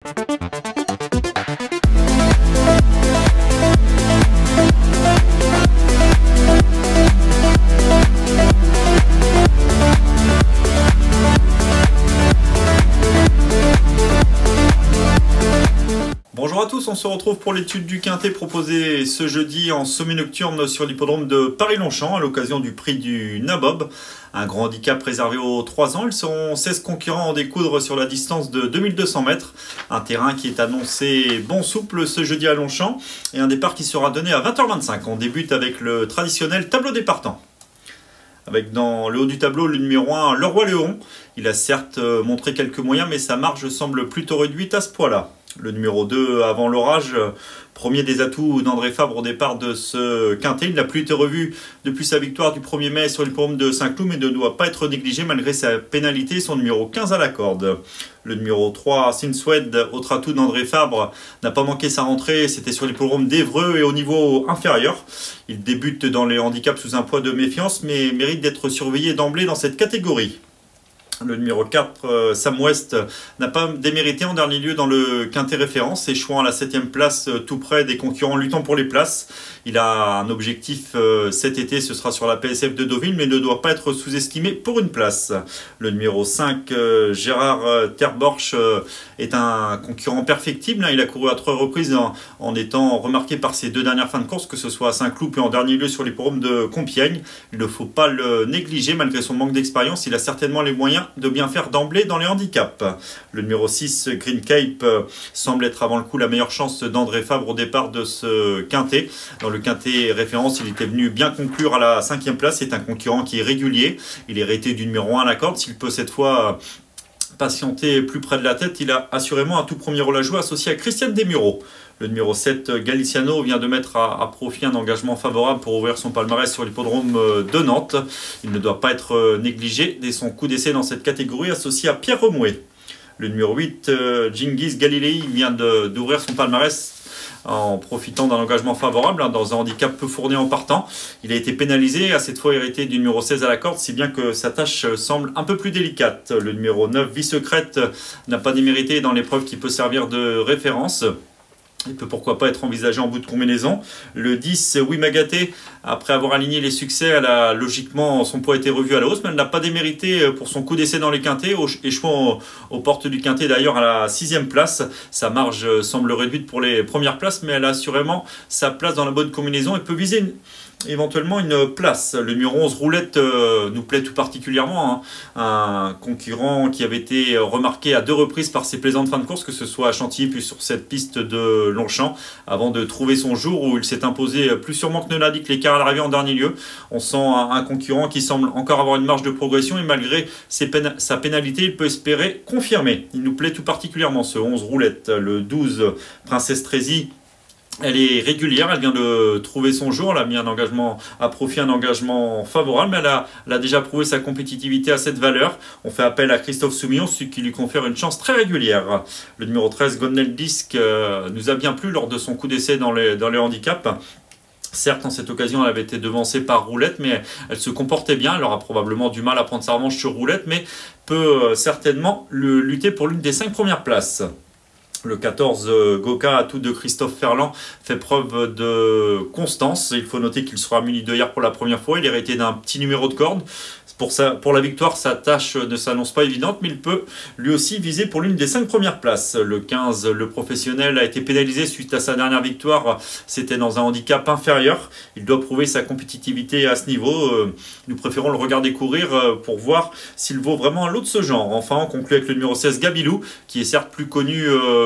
Bonjour à tous, on se retrouve pour l'étude du quintet proposée ce jeudi en semi-nocturne sur l'hippodrome de Paris-Longchamp à l'occasion du prix du Nabob. Un grand handicap réservé aux 3 ans. Ils seront 16 concurrents en découdre sur la distance de 2200 mètres. Un terrain qui est annoncé bon souple ce jeudi à Longchamp et un départ qui sera donné à 20h25. On débute avec le traditionnel tableau des partants. Avec dans le haut du tableau le numéro 1, Le Roi Léon. Il a certes montré quelques moyens, mais sa marge semble plutôt réduite à ce poids-là. Le numéro 2, Avant l'orage, premier des atouts d'André Fabre au départ de ce quintet. Il n'a plus été revu depuis sa victoire du 1er mai sur l'hippodrome de Saint-Cloud, mais ne doit pas être négligé malgré sa pénalité, son numéro 15 à la corde. Le numéro 3, Sinswed, autre atout d'André Fabre, n'a pas manqué sa rentrée, c'était sur l'hippodrome d'Évreux et au niveau inférieur. Il débute dans les handicaps sous un poids de méfiance, mais mérite d'être surveillé d'emblée dans cette catégorie. Le numéro 4, Sam West, n'a pas démérité en dernier lieu dans le quintet référence, échouant à la 7e place tout près des concurrents luttant pour les places. Il a un objectif cet été, ce sera sur la PSF de Deauville, mais ne doit pas être sous-estimé pour une place. Le numéro 5, Gérard Terborch, est un concurrent perfectible. Il a couru à 3 reprises en étant remarqué par ses 2 dernières fins de course, que ce soit à Saint-Cloud et en dernier lieu sur l'hippodrome de Compiègne. Il ne faut pas le négliger malgré son manque d'expérience. Il a certainement les moyens de bien faire d'emblée dans les handicaps. Le numéro 6, Green Cape, semble être avant le coup la meilleure chance d'André Fabre au départ de ce quintet. Dans le quintet référence, il était venu bien conclure à la 5e place. C'est un concurrent qui est régulier. Il est raté du numéro 1 à la corde. S'il peut cette fois patienter plus près de la tête, il a assurément un tout premier rôle à jouer associé à Christiane Desmureaux. Le numéro 7, Galiciano, vient de mettre à profit un engagement favorable pour ouvrir son palmarès sur l'hippodrome de Nantes. Il ne doit pas être négligé dès son coup d'essai dans cette catégorie associé à Pierre Remouet. Le numéro 8, Genghis Galilei, vient d'ouvrir son palmarès en profitant d'un engagement favorable dans un handicap peu fourni en partant. Il a été pénalisé, à cette fois hérité du numéro 16 à la corde, si bien que sa tâche semble un peu plus délicate. Le numéro 9, Vie Secrète, n'a pas démérité dans l'épreuve qui peut servir de référence. Il peut pourquoi pas être envisagé en bout de combinaison. Le 10, Wimagaté, après avoir aligné les succès, logiquement son poids a été revu à la hausse, mais elle n'a pas démérité pour son coup d'essai dans les quintets, échouant aux portes du quintet d'ailleurs à la 6e place. Sa marge semble réduite pour les premières places, mais elle a assurément sa place dans la bonne combinaison et peut viser éventuellement une place. Le numéro 11, Roulette, nous plaît tout particulièrement. Un concurrent qui avait été remarqué à 2 reprises par ses plaisantes fins de course, que ce soit à Chantilly puis sur cette piste de Longchamp, avant de trouver son jour où il s'est imposé plus sûrement que ne l'indique l'écart à l'arrivée en dernier lieu. On sent un concurrent qui semble encore avoir une marge de progression et malgré sa pénalité, il peut espérer confirmer. Il nous plaît tout particulièrement ce 11, Roulette. Le 12, Princesse Trézy, elle est régulière, elle vient de trouver son jour, elle a mis un engagement à profit, un engagement favorable, mais elle a déjà prouvé sa compétitivité à cette valeur. On fait appel à Christophe Soumillon, ce qui lui confère une chance très régulière. Le numéro 13, Godnel Disc, nous a bien plu lors de son coup d'essai dans les handicaps. Certes, en cette occasion, elle avait été devancée par Roulette, mais elle se comportait bien. Elle aura probablement du mal à prendre sa revanche sur Roulette, mais peut certainement lutter pour l'une des 5 premières places. Le 14, Goka, atout de Christophe Ferland, fait preuve de constance. Il faut noter qu'il sera muni de hier pour la première fois. Il est hérité d'un petit numéro de corde. Pour la victoire, sa tâche ne s'annonce pas évidente, mais il peut lui aussi viser pour l'une des 5 premières places. Le 15, le professionnel, a été pénalisé suite à sa dernière victoire. C'était dans un handicap inférieur. Il doit prouver sa compétitivité à ce niveau. Nous préférons le regarder courir pour voir s'il vaut vraiment un lot de ce genre. Enfin, on conclut avec le numéro 16, Gabilou, qui est certes plus connu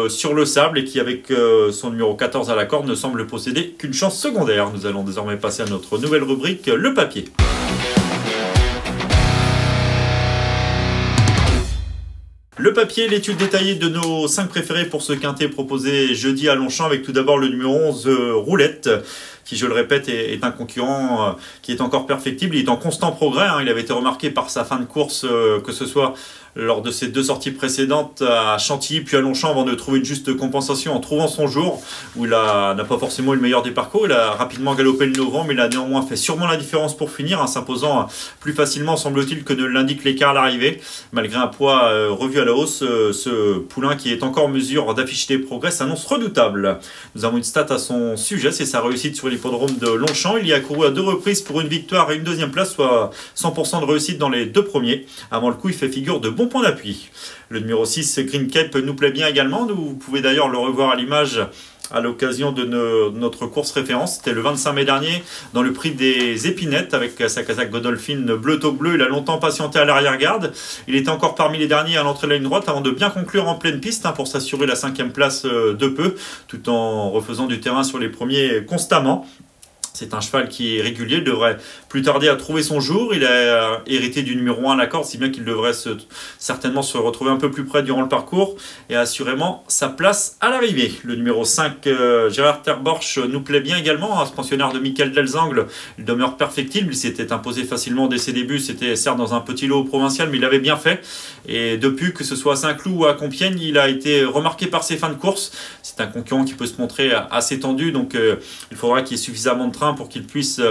sur le sable et qui, avec son numéro 14 à la corde, ne semble posséder qu'une chance secondaire. Nous allons désormais passer à notre nouvelle rubrique, le papier. Le papier, l'étude détaillée de nos 5 préférés pour ce quintet proposé jeudi à Longchamp, avec tout d'abord le numéro 11, Roulette, qui, je le répète, est un concurrent qui est encore perfectible. Il est en constant progrès. Il avait été remarqué par sa fin de course, que ce soit lors de ses 2 sorties précédentes à Chantilly puis à Longchamp avant de trouver une juste compensation en trouvant son jour où il n'a pas forcément eu le meilleur des parcours. Il a rapidement galopé le novembre, mais il a néanmoins fait sûrement la différence pour finir, en s'imposant plus facilement semble-t-il que ne l'indique l'écart à l'arrivée. Malgré un poids revu à la hausse, ce poulain qui est encore en mesure d'afficher des progrès s'annonce redoutable. Nous avons une stat à son sujet, c'est sa réussite sur l'hippodrome de Longchamp. Il y a couru à 2 reprises pour une victoire et une 2e place, soit 100% de réussite dans les 2 premiers. Avant le coup, il fait figure de bon point d'appui. Le numéro 6, Green Cape, nous plaît bien également. Vous pouvez d'ailleurs le revoir à l'image à l'occasion de notre course référence. C'était le 25 mai dernier dans le prix des Épinettes avec sa casaque Godolphin bleu taupe bleu. Il a longtemps patienté à l'arrière-garde. Il était encore parmi les derniers à l'entrée de la ligne droite avant de bien conclure en pleine piste pour s'assurer la 5e place de peu, tout en refaisant du terrain sur les premiers constamment. C'est un cheval qui est régulier, il devrait plus tarder à trouver son jour. Il a hérité du numéro 1 à la corde, si bien qu'il devrait certainement se retrouver un peu plus près durant le parcours et assurément sa place à l'arrivée. Le numéro 5, Gérard Terborch, nous plaît bien également. Ce pensionnaire de Michael Delzangle, il demeure perfectible. Il s'était imposé facilement dès ses débuts. C'était certes dans un petit lot provincial, mais il l'avait bien fait. Et depuis, que ce soit à Saint-Cloud ou à Compiègne, il a été remarqué par ses fins de course. C'est un concurrent qui peut se montrer assez tendu, donc il faudra qu'il y ait suffisamment de pour qu'il puisse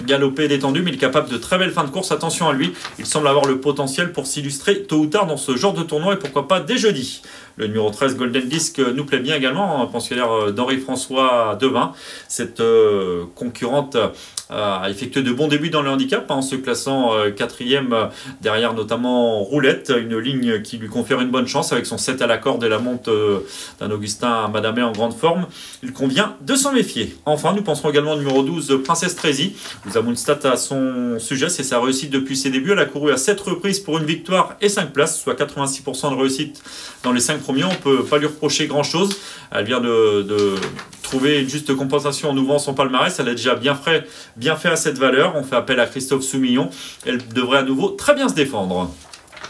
galoper détendu, mais il est capable de très belles fins de course. Attention à lui, il semble avoir le potentiel pour s'illustrer tôt ou tard dans ce genre de tournoi et pourquoi pas dès jeudi. Le numéro 13, Golden Disc, nous plaît bien également, un pensionnaire d'Henri-François Devin. Cette concurrente a effectué de bons débuts dans le handicap, en se classant 4e derrière notamment Roulette, une ligne qui lui confère une bonne chance avec son 7 à la corde et la monte d'un Augustin Madamé en grande forme. Il convient de s'en méfier. Enfin, nous penserons également au numéro 12, Princesse Trézy. Nous avons une stat à son sujet, c'est sa réussite depuis ses débuts. Elle a couru à 7 reprises pour une victoire et 5 places, soit 86% de réussite dans les 5 premiers. On ne peut pas lui reprocher grand-chose. Elle vient de trouver une juste compensation en ouvrant son palmarès. Elle a déjà bien fait à cette valeur. On fait appel à Christophe Soumillon. Elle devrait à nouveau très bien se défendre.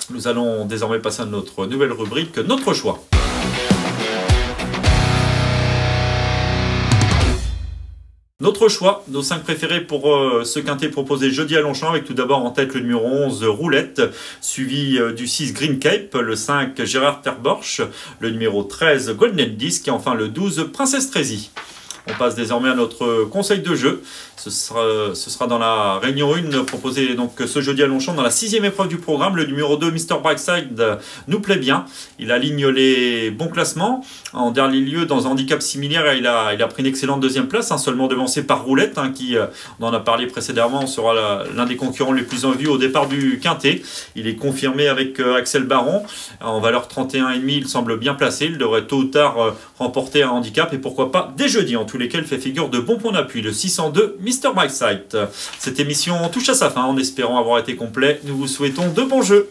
Nous allons désormais passer à notre nouvelle rubrique, notre choix. Notre choix, nos 5 préférés pour ce quintet proposé jeudi à Longchamp, avec tout d'abord en tête le numéro 11 Roulette, suivi du 6 Green Cape, le 5 Gérard Terborch, le numéro 13 Golden Disc et enfin le 12 Princesse Trézy. On passe désormais à notre conseil de jeu. Ce sera dans la réunion 1 proposée donc ce jeudi à Longchamp dans la 6e épreuve du programme. Le numéro 2, Mr. Brightside, nous plaît bien. Il aligne les bons classements. En dernier lieu, dans un handicap similaire, il a pris une excellente 2e place, seulement devancé par Roulette, qui, on en a parlé précédemment, sera l'un des concurrents les plus en vue au départ du quintet. Il est confirmé avec Axel Baron. En valeur 31,5, il semble bien placé. Il devrait tôt ou tard remporter un handicap et pourquoi pas dès jeudi. En tous les cas, il fait figure de bon point d'appui. Le 602, Mr. Brightside. Cette émission touche à sa fin en espérant avoir été complet. Nous vous souhaitons de bons jeux.